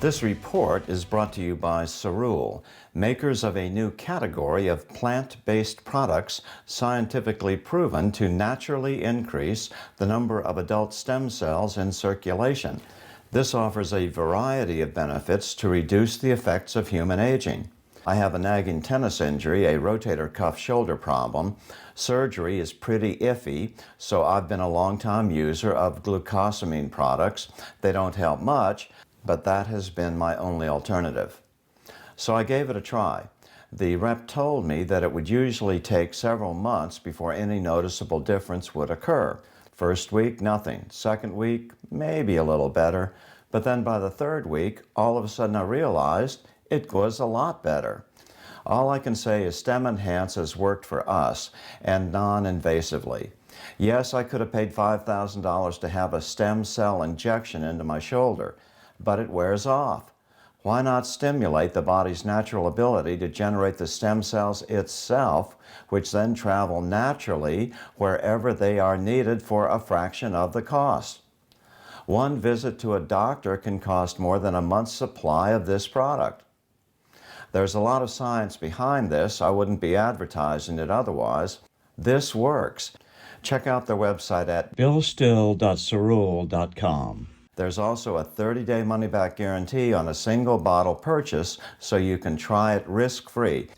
This report is brought to you by Cerule, makers of a new category of plant-based products scientifically proven to naturally increase the number of adult stem cells in circulation. This offers a variety of benefits to reduce the effects of human aging. I have a nagging tennis injury, a rotator cuff shoulder problem. Surgery is pretty iffy, so I've been a long-time user of glucosamine products. They don't help much, but that has been my only alternative. So I gave it a try. The rep told me that it would usually take several months before any noticeable difference would occur. First week, nothing. Second week, maybe a little better. But then by the third week, all of a sudden I realized it was a lot better. All I can say is Stem Enhance has worked for us, and non-invasively. Yes, I could have paid $5,000 to have a stem cell injection into my shoulder, but it wears off. Why not stimulate the body's natural ability to generate the stem cells itself, which then travel naturally wherever they are needed for a fraction of the cost? One visit to a doctor can cost more than a month's supply of this product. There's a lot of science behind this. I wouldn't be advertising it otherwise. This works. Check out their website at billstill.cerule.com. There's also a 30-day money-back guarantee on a single bottle purchase, so you can try it risk-free.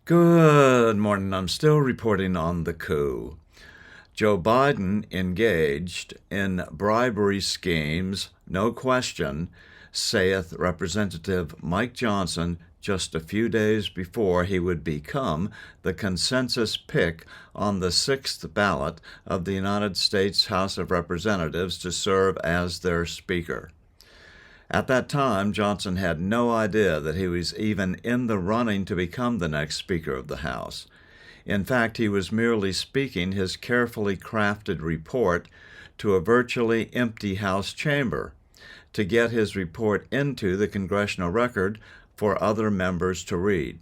Good morning. I'm still reporting on the coup. Joe Biden engaged in bribery schemes, no question, saith Representative Mike Johnson just a few days before he would become the consensus pick on the 6th ballot of the United States House of Representatives to serve as their Speaker. At that time, Johnson had no idea that he was even in the running to become the next Speaker of the House. In fact, he was merely speaking his carefully crafted report to a virtually empty House chamber to get his report into the congressional record for other members to read.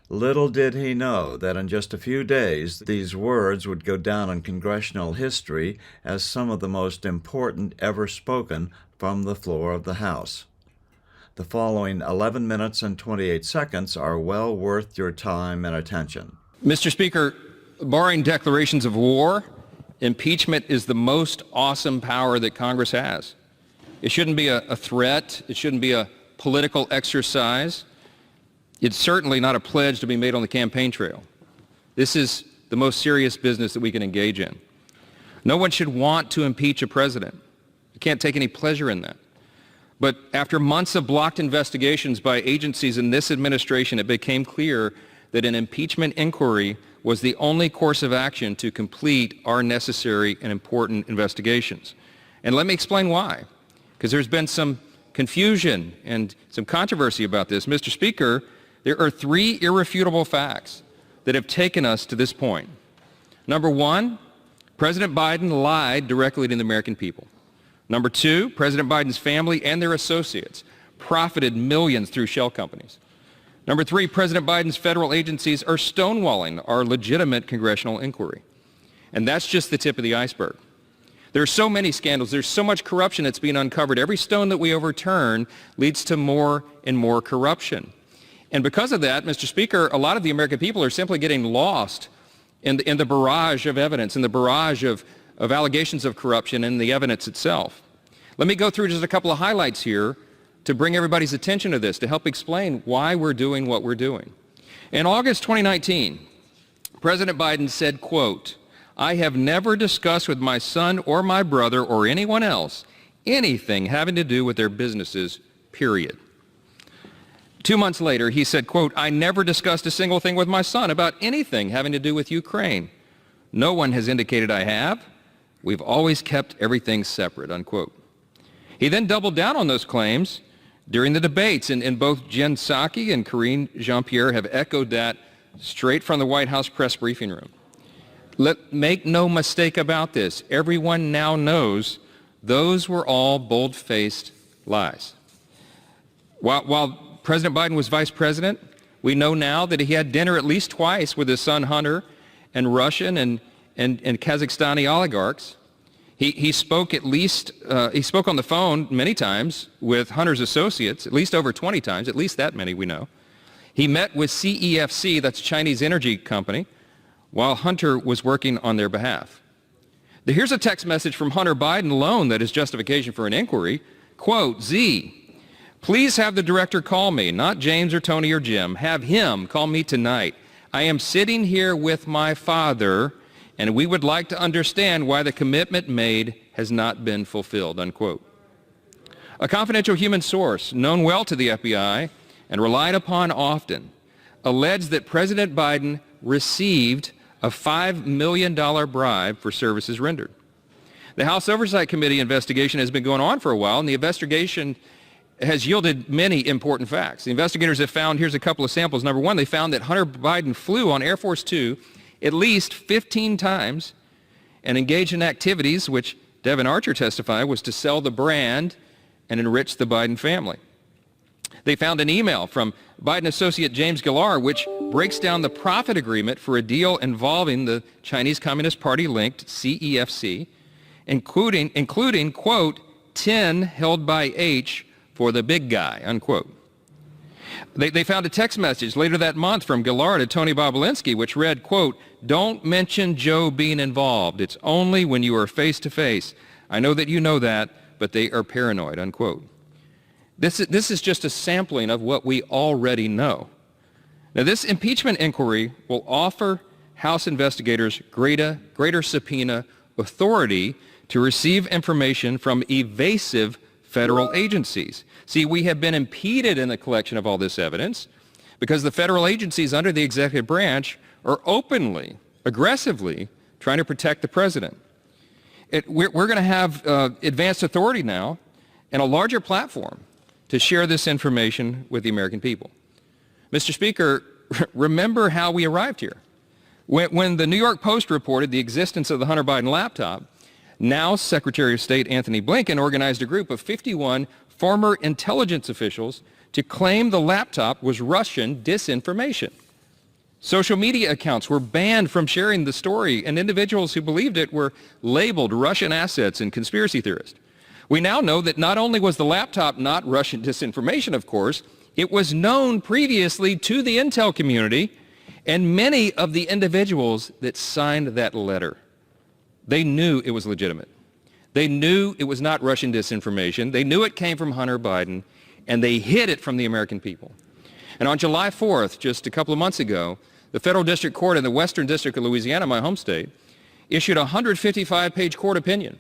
Little did he know that in just a few days, these words would go down in congressional history as some of the most important ever spoken from the floor of the House. The following 11 minutes and 28 seconds are well worth your time and attention. Mr. Speaker, barring declarations of war, impeachment is the most awesome power that Congress has. It shouldn't be a threat. It shouldn't be a political exercise. It's certainly not a pledge to be made on the campaign trail. This is the most serious business that we can engage in. No one should want to impeach a president. You can't take any pleasure in that. But after months of blocked investigations by agencies in this administration, it became clear that an impeachment inquiry was the only course of action to complete our necessary and important investigations. And let me explain why. Because there's been some confusion and some controversy about this. Mr. Speaker, there are three irrefutable facts that have taken us to this point. Number one, President Biden lied directly to the American people. Number two, President Biden's family and their associates profited millions through shell companies. Number three, President Biden's federal agencies are stonewalling our legitimate congressional inquiry. And that's just the tip of the iceberg. There are so many scandals. There's so much corruption that's being uncovered. Every stone that we overturn leads to more and more corruption. And because of that, Mr. Speaker, a lot of the American people are simply getting lost in the barrage of evidence, in the barrage of allegations of corruption and the evidence itself. Let me go through just a couple of highlights here to bring everybody's attention to this, to help explain why we're doing what we're doing. In August 2019, President Biden said, quote, "I have never discussed with my son or my brother or anyone else anything having to do with their businesses, period." 2 months later, he said, quote, "I never discussed a single thing with my son about anything having to do with Ukraine. No one has indicated I have. We've always kept everything separate," unquote. He then doubled down on those claims during the debates, and both Jen Psaki and Karine Jean-Pierre have echoed that straight from the White House press briefing room. Make no mistake about this. Everyone now knows those were all bold-faced lies. While President Biden was vice president, we know now that he had dinner at least twice with his son Hunter and Russian and Kazakhstani oligarchs. He spoke on the phone many times with Hunter's associates, at least over 20 times, at least that many we know. He met with CEFC, that's Chinese energy company, while Hunter was working on their behalf. Here's a text message from Hunter Biden alone that is justification for an inquiry. Quote, Z, please have the director call me, not James or Tony or Jim. Have him call me tonight. I am sitting here with my father, and we would like to understand why the commitment made has not been fulfilled, unquote. A confidential human source known well to the FBI and relied upon often alleged that President Biden received a $5 million bribe for services rendered. The House Oversight Committee investigation has been going on for a while, and the investigation has yielded many important facts. The investigators have found, here's a couple of samples. Number one, they found that Hunter Biden flew on Air Force Two at least 15 times and engaged in activities which Devin Archer testified was to sell the brand and enrich the Biden family. They found an email from Biden associate James Gillar which breaks down the profit agreement for a deal involving the Chinese Communist Party-linked CEFC, including, quote, 10 held by H for the big guy, unquote. They found a text message later that month from Gillard to Tony Bobulinski, which read, quote, don't mention Joe being involved. It's only when you are face to face. I know that you know that, but they are paranoid, unquote. This is just a sampling of what we already know. Now, this impeachment inquiry will offer House investigators greater subpoena authority to receive information from evasive federal agencies. See, we have been impeded in the collection of all this evidence because the federal agencies under the executive branch are openly, aggressively trying to protect the president. We're going to have advanced authority now and a larger platform to share this information with the American people. Mr. Speaker, remember how we arrived here. When the New York Post reported the existence of the Hunter Biden laptop, now Secretary of State Anthony Blinken organized a group of 51 former intelligence officials to claim the laptop was Russian disinformation. Social media accounts were banned from sharing the story, and individuals who believed it were labeled Russian assets and conspiracy theorists. We now know that not only was the laptop not Russian disinformation, of course, it was known previously to the intel community and many of the individuals that signed that letter. They knew it was legitimate. They knew it was not Russian disinformation. They knew it came from Hunter Biden, and they hid it from the American people. And on July 4th, just a couple of months ago, the Federal District Court in the Western District of Louisiana, my home state, issued a 155-page court opinion.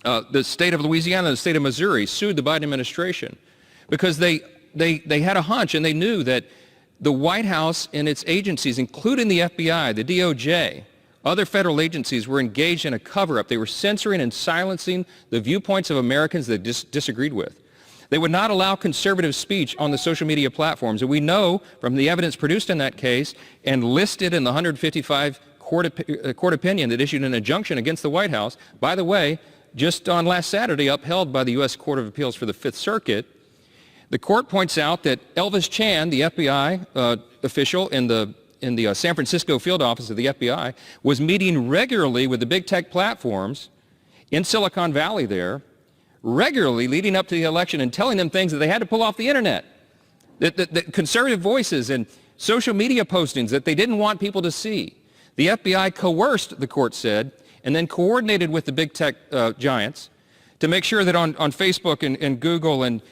The state of Louisiana and the state of Missouri sued the Biden administration because they had a hunch and they knew that the White House and its agencies, including the FBI, the DOJ, other federal agencies, were engaged in a cover-up. They were censoring and silencing the viewpoints of Americans they disagreed with. They would not allow conservative speech on the social media platforms. And we know from the evidence produced in that case and listed in the 155 court opinion that issued an injunction against the White House, by the way, just on last Saturday, upheld by the U.S. Court of Appeals for the Fifth Circuit, the court points out that Elvis Chan, the FBI official in the San Francisco field office of the FBI, was meeting regularly with the big tech platforms in Silicon Valley there, regularly leading up to the election and telling them things that they had to pull off the internet. The conservative voices and social media postings that they didn't want people to see. The FBI coerced, the court said, and then coordinated with the big tech giants to make sure that on Facebook and Google and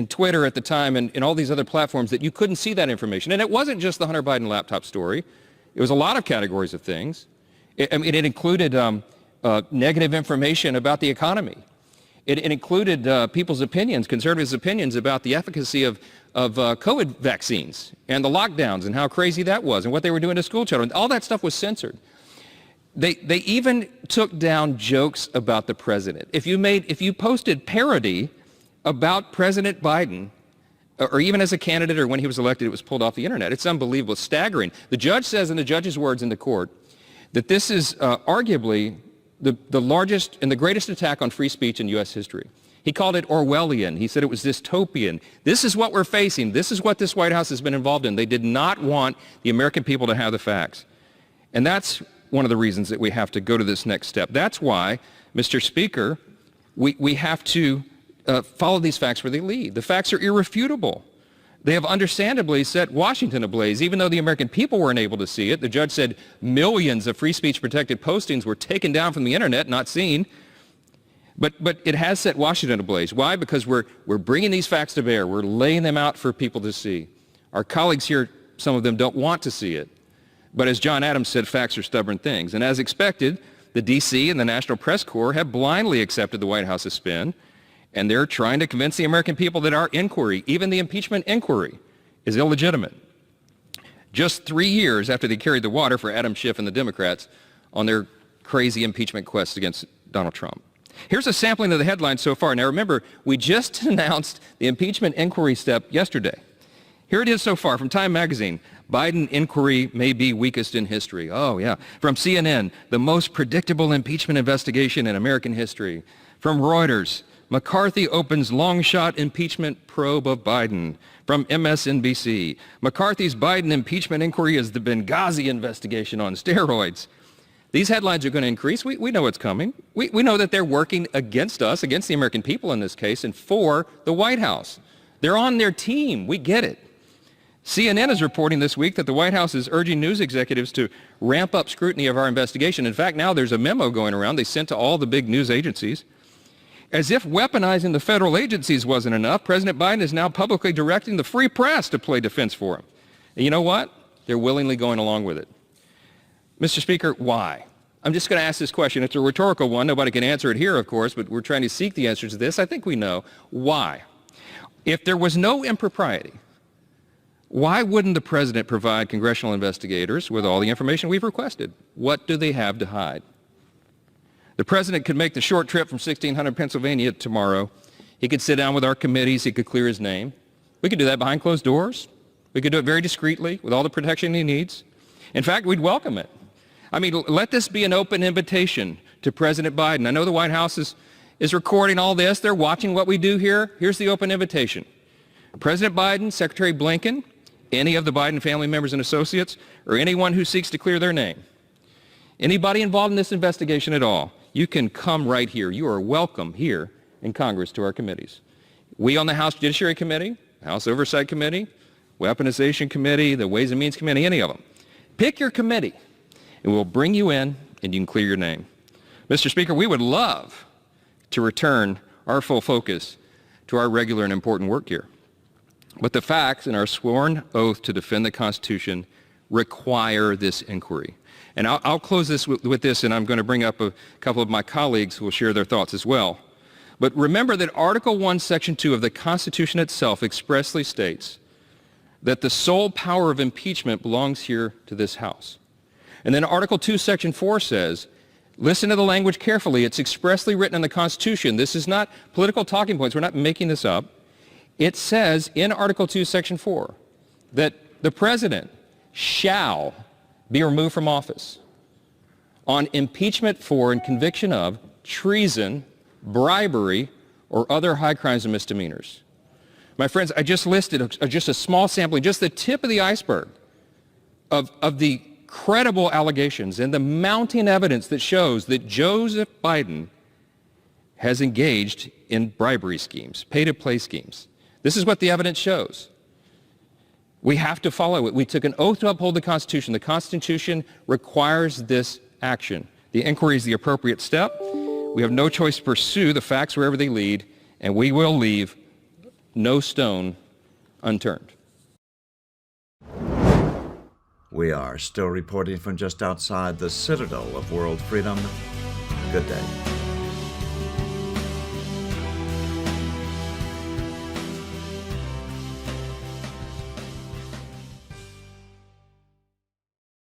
Twitter at the time and all these other platforms that you couldn't see that information. And it wasn't just the Hunter Biden laptop story. It was a lot of categories of things. It included negative information about the economy. It included people's opinions, conservatives' opinions about the efficacy of COVID vaccines and the lockdowns and how crazy that was and what they were doing to school children. All that stuff was censored. They even took down jokes about the president. If you posted parody about President Biden, or even as a candidate or when he was elected, it was pulled off the internet. It's unbelievable, staggering. The judge says in the judge's words in the court that this is arguably the largest and the greatest attack on free speech in U.S. history. He called it Orwellian. He said it was dystopian. This is what we're facing. This is what this White House has been involved in. They did not want the American people to have the facts. And that's one of the reasons that we have to go to this next step. That's why Mr. Speaker, we have to follow these facts where they lead. The facts are irrefutable. They have understandably set Washington ablaze. Even though the American people weren't able to see it, the judge said millions of free speech protected postings were taken down from the internet, not seen. But it has set Washington ablaze. Why? Because we're bringing these facts to bear. We're laying them out for people to see. Our colleagues here, some of them don't want to see it. But as John Adams said, facts are stubborn things. And as expected, the D.C. and the National Press Corps have blindly accepted the White House's spin. And they're trying to convince the American people that our inquiry, even the impeachment inquiry, is illegitimate. Just 3 years after they carried the water for Adam Schiff and the Democrats on their crazy impeachment quest against Donald Trump. Here's a sampling of the headlines so far. Now remember, we just announced the impeachment inquiry step yesterday. Here it is so far from Time Magazine. Biden inquiry may be weakest in history. Oh yeah. From CNN, the most predictable impeachment investigation in American history. From Reuters, McCarthy opens long-shot impeachment probe of Biden. From MSNBC, McCarthy's Biden impeachment inquiry is the Benghazi investigation on steroids. These headlines are going to increase. We know what's coming. We know that they're working against us, against the American people in this case, and for the White House. They're on their team. We get it. CNN is reporting this week that the White House is urging news executives to ramp up scrutiny of our investigation. In fact, now there's a memo going around they sent to all the big news agencies. As if weaponizing the federal agencies wasn't enough, President Biden is now publicly directing the free press to play defense for him. And you know what? They're willingly going along with it. Mr. Speaker, why? I'm just going to ask this question. It's a rhetorical one. Nobody can answer it here, of course, but we're trying to seek the answers to this. I think we know. Why? If there was no impropriety, why wouldn't the president provide congressional investigators with all the information we've requested? What do they have to hide? The president could make the short trip from 1600 Pennsylvania tomorrow. He could sit down with our committees. He could clear his name. We could do that behind closed doors. We could do it very discreetly with all the protection he needs. In fact, we'd welcome it. I mean, let this be an open invitation to President Biden. I know the White House is recording all this. They're watching what we do here. Here's the open invitation. President Biden, Secretary Blinken, any of the Biden family members and associates, or anyone who seeks to clear their name. Anybody involved in this investigation at all, you can come right here. You are welcome here in Congress to our committees. We on the House Judiciary Committee, House Oversight Committee, Weaponization Committee, the Ways and Means Committee, any of them. Pick your committee, and we'll bring you in, and you can clear your name. Mr. Speaker, we would love to return our full focus to our regular and important work here. But the facts and our sworn oath to defend the Constitution require this inquiry. And I'll close this with this, and I'm going to bring up a couple of my colleagues who will share their thoughts as well. But remember that Article 1, Section 2 of the Constitution itself expressly states that the sole power of impeachment belongs here to this House. And then Article 2, Section 4 says, listen to the language carefully. It's expressly written in the Constitution. This is not political talking points. We're not making this up. It says in Article 2, Section 4 that the president shall be removed from office on impeachment for and conviction of treason, bribery, or other high crimes and misdemeanors. My friends, I just listed just a small sampling, just the tip of the iceberg of the credible allegations and the mounting evidence that shows that Joseph Biden has engaged in bribery schemes, pay-to-play schemes. This is what the evidence shows. We have to follow it. We took an oath to uphold the Constitution. The Constitution requires this action. The inquiry is the appropriate step. We have no choice to pursue the facts wherever they lead, and we will leave no stone unturned. We are still reporting from just outside the citadel of world freedom. Good day.